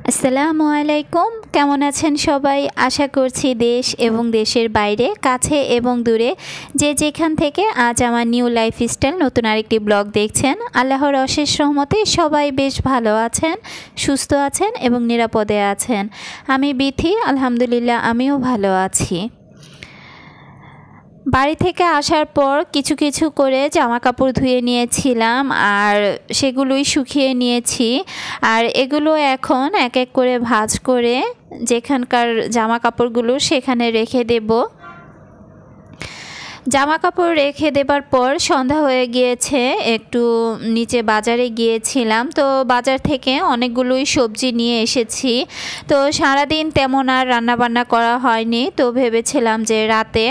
আসসালামু আলাইকুম, কেমন আছেন সবাই? আশা করছি দেশ এবং দেশের বাইরে, কাছে এবং দূরে যে যেখান থেকে আজ আমার নিউ লাইফস্টাইল নতুন আরেকটি ব্লগ দেখছেন, আল্লাহর অশেষ রহমতে সবাই বেশ ভালো আছেন, সুস্থ আছেন এবং নিরাপদে আছেন। আমি বিথি, আলহামদুলিল্লাহ আমিও ভালো আছি। বাড়ি থেকে আসার পর কিছু কিছু করে জামা কাপড় ধুয়ে নিয়েছিলাম আর সেগুলোই শুকিয়ে নিয়েছি। আর এগুলো এখন এক এক করে ভাঁজ করে যেখানকার জামা কাপড়গুলো সেখানে রেখে দেব। জামা কাপড় রেখে দেবার পর সন্ধ্যা হয়ে গিয়েছে, একটু নিচে বাজারে গিয়েছিলাম। তো বাজার থেকে অনেকগুলোই সবজি নিয়ে এসেছি। তো সারাদিন তেমন আর রান্নাবান্না করা হয়নি, তো ভেবেছিলাম যে রাতে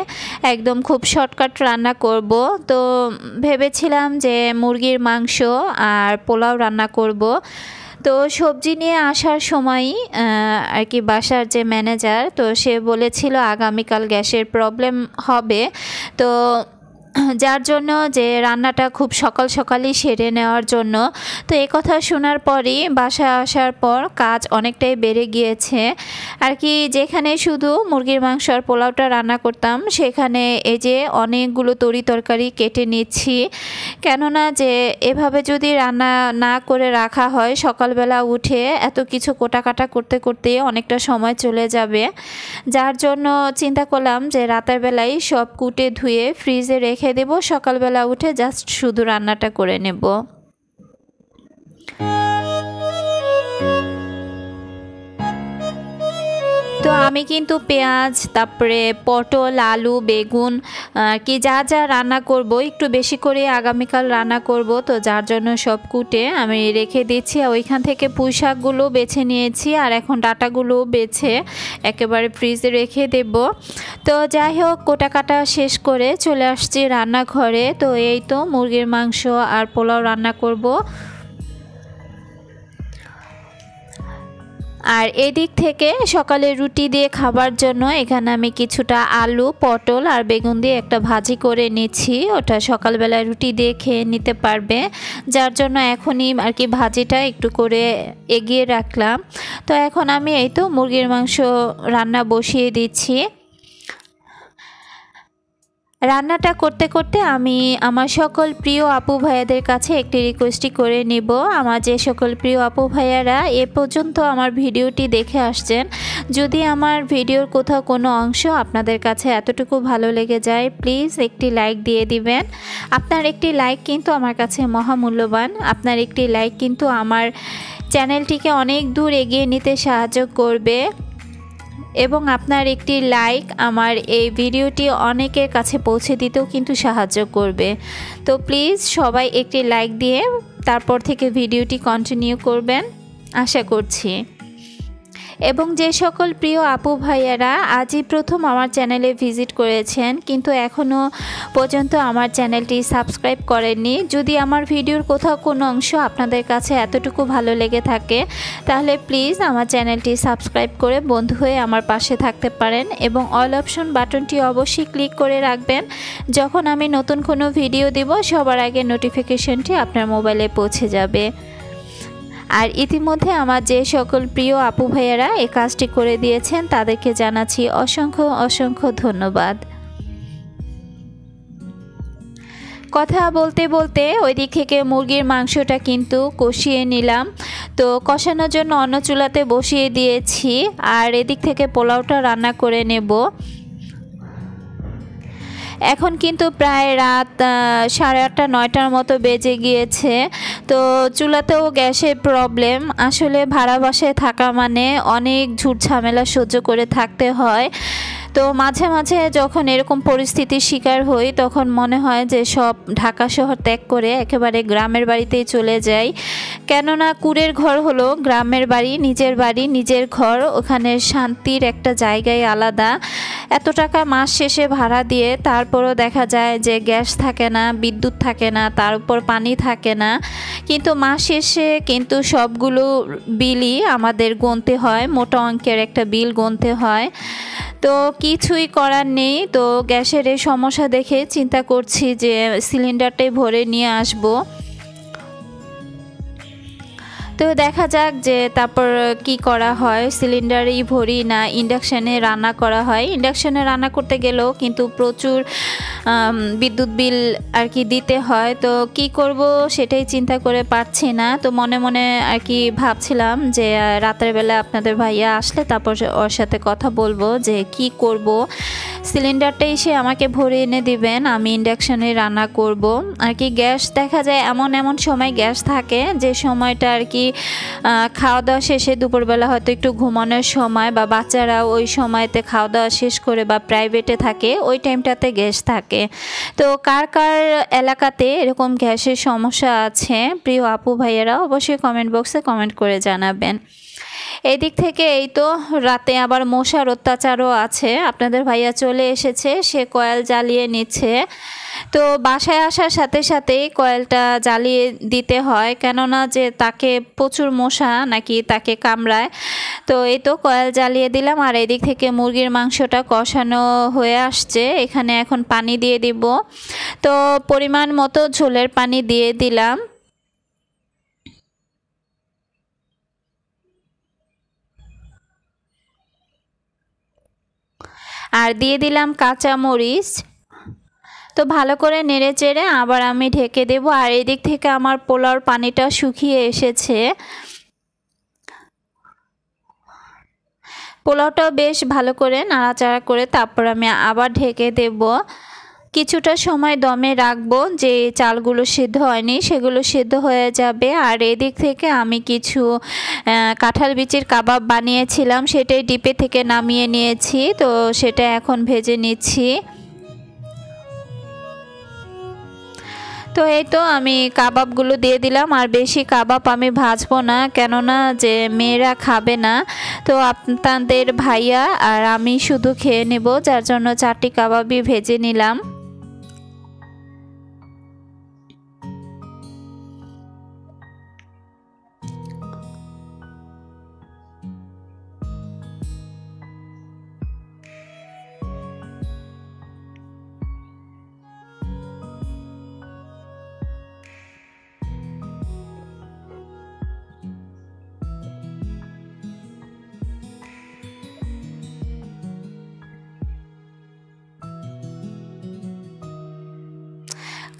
একদম খুব শর্টকাট রান্না করব। তো ভেবেছিলাম যে মুরগির মাংস আর পোলাও রান্না করব। তো সবজি নিয়ে আসার সময়ই আর কি বাসার যে ম্যানেজার, তো সে বলেছিল আগামীকাল গ্যাসের প্রবলেম হবে, তো যার জন্য যে রান্নাটা খুব সকাল সকালই সেরে নেওয়ার জন্য। তো এই কথা শোনার পরই বাসায় আসার পর কাজ অনেকটাই বেড়ে গিয়েছে আর কি। যেখানে শুধু মুরগির মাংস আর পোলাওটা রান্না করতাম, সেখানে এই যে অনেকগুলো তরকারি কেটে নিচ্ছি। কেননা যে এভাবে যদি রান্না না করে রাখা হয়, সকালবেলা উঠে এত কিছু কোটাকাটা করতে করতে অনেকটা সময় চলে যাবে। যার জন্য চিন্তা করলাম যে রাতের বেলায় সব কুটে ধুয়ে ফ্রিজে রেখে দেব, সকালবেলা উঠে জাস্ট শুধু রান্নাটা করে নেব। তো আমি কিন্তু পেঁয়াজ, তারপরে পটল, আলু, বেগুন কি যা যা রান্না করব একটু বেশি করে আগামীকাল রান্না করব, তো যার জন্য সব কুটে আমি রেখে দিচ্ছি। ওইখান থেকে পুঁই শাকগুলো বেছে নিয়েছি আর এখন ডাঁটাগুলো বেছে একেবারে ফ্রিজে রেখে দেব। তো যাই হোক, কোটা কাটা শেষ করে চলে আসছি রান্নাঘরে। তো এই তো মুরগির মাংস আর পোলাও রান্না করব। আর এদিক থেকে সকালে রুটি দিয়ে খাবার জন্য এখানে আমি কিছুটা আলু, পটল আর বেগুন দিয়ে একটা ভাজি করে নিচ্ছি। ওটা সকালবেলায় রুটি দিয়ে খেয়ে নিতে পারবে, যার জন্য এখনই আর কি ভাজিটা একটু করে এগিয়ে রাখলাম। তো এখন আমি এই তো মুরগির মাংস রান্না বসিয়ে দিচ্ছি। রান্নাটা করতে করতে আমি আমার সকল প্রিয় আপু ভাইয়াদের কাছে একটি রিকোয়েস্টই করে নিব। আমার যে সকল প্রিয় আপু ভাইয়ারা এ পর্যন্ত আমার ভিডিওটি দেখে আসছেন, যদি আমার ভিডিওর কোথাও কোনো অংশ আপনাদের কাছে এতটুকু ভালো লেগে যায়, প্লিজ একটি লাইক দিয়ে দিবেন। আপনার একটি লাইক কিন্তু আমার কাছে মহামূল্যবান। আপনার একটি লাইক কিন্তু আমার চ্যানেলটিকে অনেক দূর এগিয়ে নিতে সাহায্য করবে এবং আপনার একটি লাইক আমার এই ভিডিওটি অনেকের কাছে পৌঁছে দিতেও কিন্তু সাহায্য করবে। তো প্লিজ সবাই একটি লাইক দিয়ে তারপর থেকে ভিডিওটি কন্টিনিউ করবেন আশা করছি। এবং যে সকল প্রিয় আপু ভাইয়ারা আজই প্রথম আমার চ্যানেলে ভিজিট করেছেন কিন্তু এখনও পর্যন্ত আমার চ্যানেলটি সাবস্ক্রাইব করেননি, যদি আমার ভিডিওর কোথাও কোনো অংশ আপনাদের কাছে এতটুকু ভালো লেগে থাকে তাহলে প্লিজ আমার চ্যানেলটি সাবস্ক্রাইব করে বন্ধু হয়ে আমার পাশে থাকতে পারেন এবং অল অপশন বাটনটি অবশ্যই ক্লিক করে রাখবেন। যখন আমি নতুন কোনো ভিডিও দিব সবার আগে নোটিফিকেশনটি আপনার মোবাইলে পৌঁছে যাবে। আর ইতিমধ্যে আমার যে সকল প্রিয় আপু ভাইয়ারা এই কাজটি করে দিয়েছেন তাদেরকে জানাচ্ছি অসংখ্য অসংখ্য ধন্যবাদ। কথা বলতে বলতে ওই দিক থেকে মুরগির মাংসটা কিন্তু কষিয়ে নিলাম। তো কষানোর জন্য অন্য চুলাতে বসিয়ে দিয়েছি আর এদিক থেকে পোলাওটা রান্না করে নেব। এখন কিন্তু প্রায় রাত 8:30 9টার মতো বেজে গিয়েছে। তো চুলাতেও গ্যাসের প্রবলেম, আসলে ভাড়া বাসায় থাকা মানে অনেক ঝুট ঝামেলা সহ্য করে থাকতে হয়। তো মাঝে মাঝে যখন এরকম পরিস্থিতির শিকার হই তখন মনে হয় যে সব ঢাকা শহর ত্যাগ করে একেবারে গ্রামের বাড়িতেই চলে যাই। কেননা কুড়ের ঘর হলো গ্রামের বাড়ি, নিজের ঘর, ওখানে শান্তির একটা জায়গায় আলাদা। এত টাকা মাস শেষে ভাড়া দিয়ে তারপরও দেখা যায় যে গ্যাস থাকে না, বিদ্যুৎ থাকে না, তার উপর পানি থাকে না। কিন্তু মাস শেষে কিন্তু সবগুলো বিলই আমাদের গুনতে হয়, মোটা অঙ্কের একটা বিল গুনতে হয়। তো কিছুই করার নেই। তো গ্যাসের এই সমস্যা দেখে চিন্তা করছি যে সিলিন্ডারটাই ভরে নিয়ে আসবো। তো দেখা যাক যে তারপর কি করা হয়, সিলিন্ডারেই ভরি না ইন্ডাকশানে রান্না করা হয়। ইন্ডাকশানে রান্না করতে গেলেও কিন্তু প্রচুর বিদ্যুৎ বিল আর কি দিতে হয়। তো কি করব সেটাই চিন্তা করে পারছি না। তো মনে মনে আর কি ভাবছিলাম যে রাতের বেলা আপনাদের ভাইয়া আসলে তারপর ওর সাথে কথা বলবো যে কি করব। সিলিন্ডারটাই সে আমাকে ভরে এনে দিবেন, আমি ইন্ডাকশানে রান্না করব আর কি। গ্যাস দেখা যায় এমন এমন সময় গ্যাস থাকে যে সময়টা আর কি খাওয়া দাওয়া শেষে দুপুরবেলা হয়তো একটু ঘুমানোর সময় বা বাচ্চারা ওই সময়তে খাওয়া দাওয়া শেষ করে বা প্রাইভেটে থাকে ওই টাইমটাতে গ্যাস থাকে। তো কার কার এলাকাতে এরকম গ্যাসের সমস্যা আছে প্রিয় আপু ভাইয়েরা অবশ্যই কমেন্ট বক্সে কমেন্ট করে জানাবেন। এই দিক থেকে এই তো রাতে আবার মশার অত্যাচারও আছে। আপনাদের ভাইয়া চলে এসেছে, সে কয়েল জ্বালিয়ে নিচ্ছে। তো বাসায় আসার সাথে সাথেই কয়েলটা জ্বালিয়ে দিতে হয়, কেননা যে তাকে প্রচুর মশা নাকি তাকে কামড়ায়। তো এই তো কয়েল জ্বালিয়ে দিলাম। আর এই দিক থেকে মুরগির মাংসটা কষানো হয়ে আসছে, এখানে এখন পানি দিয়ে দিব। তো পরিমাণ মতো ঝোলের পানি দিয়ে দিলাম। আর দিয়ে দিলাম কাঁচা মরিচ। তো ভালো করে নেড়ে চেড়ে আবার আমি ঢেকে দেব। আর এই দিক থেকে আমার পোলাওর পানিটা শুকিয়ে এসেছে। পোলাওটাও বেশ ভালো করে নাড়াচাড়া করে তারপর আমি আবার ঢেকে দেব। কিছুটা সময় দমে রাখবো, যে চালগুলো সিদ্ধ হয়নি সেগুলো সিদ্ধ হয়ে যাবে। আর এদিক থেকে আমি কিছু কাঁঠাল বিচির কাবাব বানিয়েছিলাম, সেটাই ডিপে থেকে নামিয়ে নিয়েছি। তো সেটা এখন ভেজে নিচ্ছি। তো এই তো আমি কাবাবগুলো দিয়ে দিলাম। আর বেশি কাবাব আমি ভাজবো না, কেননা যে মেয়েরা খাবে না। তো আপনাদের ভাইয়া আর আমি শুধু খেয়ে নেব, যার জন্য 4টি কাবাবই ভেজে নিলাম।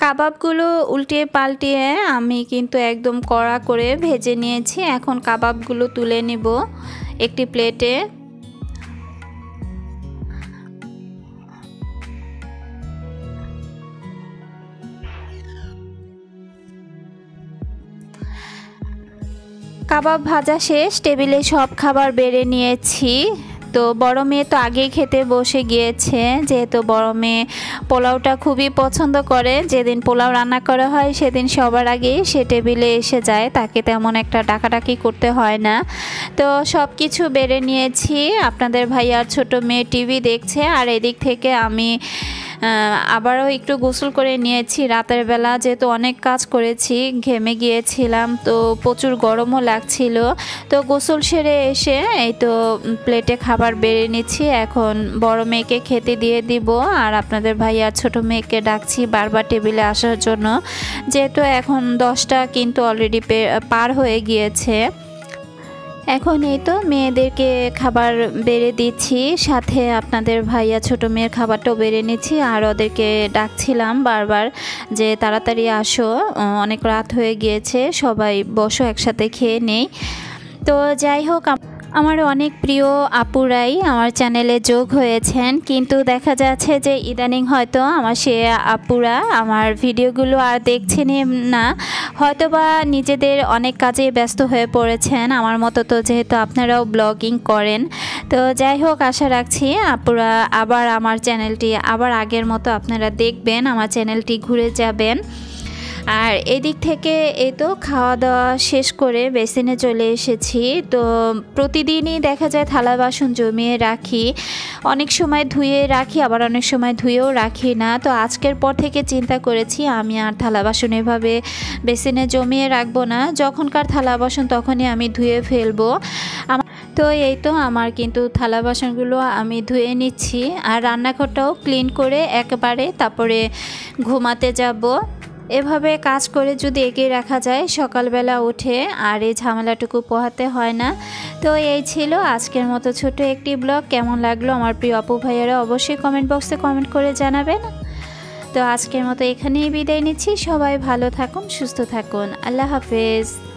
কাবাবগুলো উল্টিয়ে পাল্টিয়ে আমি কিন্তু একদম কড়া করে ভেজে নিয়েছি। এখন কাবাবগুলো তুলে নিব একটি প্লেটে। কাবাব ভাজা শেষ, টেবিলে সব খাবার বেড়ে নিয়েছি। তো বড় মেয়ে তো আগেই খেতে বসে গিয়েছে, যেহেতু বড় মেয়ে পোলাওটা খুবই পছন্দ করে। যেদিন পোলাও রান্না করা হয় সেদিন সবার আগেই সে টেবিলে এসে যায়, তাকে তেমন একটা ডাকাডাকি করতে হয় না। তো সব কিছু বেড়ে নিয়েছি। আপনাদের ভাইয়ার ছোট মেয়ে টিভি দেখছে। আর এদিক থেকে আমি আবারও একটু গোসল করে নিয়েছি রাতের বেলা, যেহেতু অনেক কাজ করেছি, ঘেমে গিয়েছিলাম, তো প্রচুর গরমও লাগছিল। তো গোসল সেরে এসে এই তো প্লেটে খাবার বেড়ে নিচ্ছি। এখন বড় মেয়েকে খেতে দিয়ে দিব। আর আপনাদের ভাইয়া ছোট মেয়েকে ডাকছি বারবার টেবিলে আসার জন্য, যেহেতু এখন 10টা কিন্তু অলরেডি পার হয়ে গিয়েছে। এখন এই তো মেয়েদেরকে খাবার বেড়ে দিচ্ছি, সাথে আপনাদের ভাইয়া ছোট মেয়ের খাবারটাও বেড়ে নিচ্ছি। আর ওদেরকে ডাকছিলাম বারবার যে তাড়াতাড়ি আসো, অনেক রাত হয়ে গিয়েছে, সবাই বসো একসাথে খেয়ে নেই। তো যাই হোক, আমার অনেক প্রিয় আপুরাই আমার চ্যানেলে যোগ হয়েছেন, কিন্তু দেখা যাচ্ছে যে ইদানিং হয়তো আমার সে আপুরা আমার ভিডিওগুলো আর দেখছেন না, হয়তো বা নিজেদের অনেক কাজে ব্যস্ত হয়ে পড়েছেন আমার মতো। তো যেহেতু আপনারাও ব্লগিং করেন, তো যাই হোক, আশা রাখছি আপুরা আবার আমার চ্যানেলটি আবার আগের মতো আপনারা দেখবেন, আমার চ্যানেলটি ঘুরে যাবেন। আর এদিক থেকে এই তো খাওয়া দাওয়া শেষ করে বেসিনে চলে এসেছি। তো প্রতিদিনই দেখা যায় থালা বাসন জমিয়ে রাখি, অনেক সময় ধুয়ে রাখি আবার অনেক সময় ধুয়েও রাখি না। তো আজকের পর থেকে চিন্তা করেছি আমি আর থালা বাসন এভাবে বেসিনে জমিয়ে রাখবো না, যখনকার থালা বাসন তখনই আমি ধুয়ে ফেলবো। তো এই তো আমার কিন্তু থালা বাসনগুলো আমি ধুয়ে নিচ্ছি আর রান্নাঘরটাও ক্লিন করে একেবারে তারপরে ঘুমাতে যাব। এভাবে কাজ করে যদি এগিয়ে রাখা যায় সকালবেলা উঠে আর এই ঝামেলাটুকু পোহাতে হয় না। তো এই ছিল আজকের মতো ছোট একটি ব্লগ। কেমন লাগলো আমার প্রিয় আপু ভাইয়েরা অবশ্যই কমেন্ট বক্সে কমেন্ট করে জানাবেন। তো আজকের মতো এখানেই বিদায় নিচ্ছি। সবাই ভালো থাকুন, সুস্থ থাকুন। আল্লাহ হাফেজ।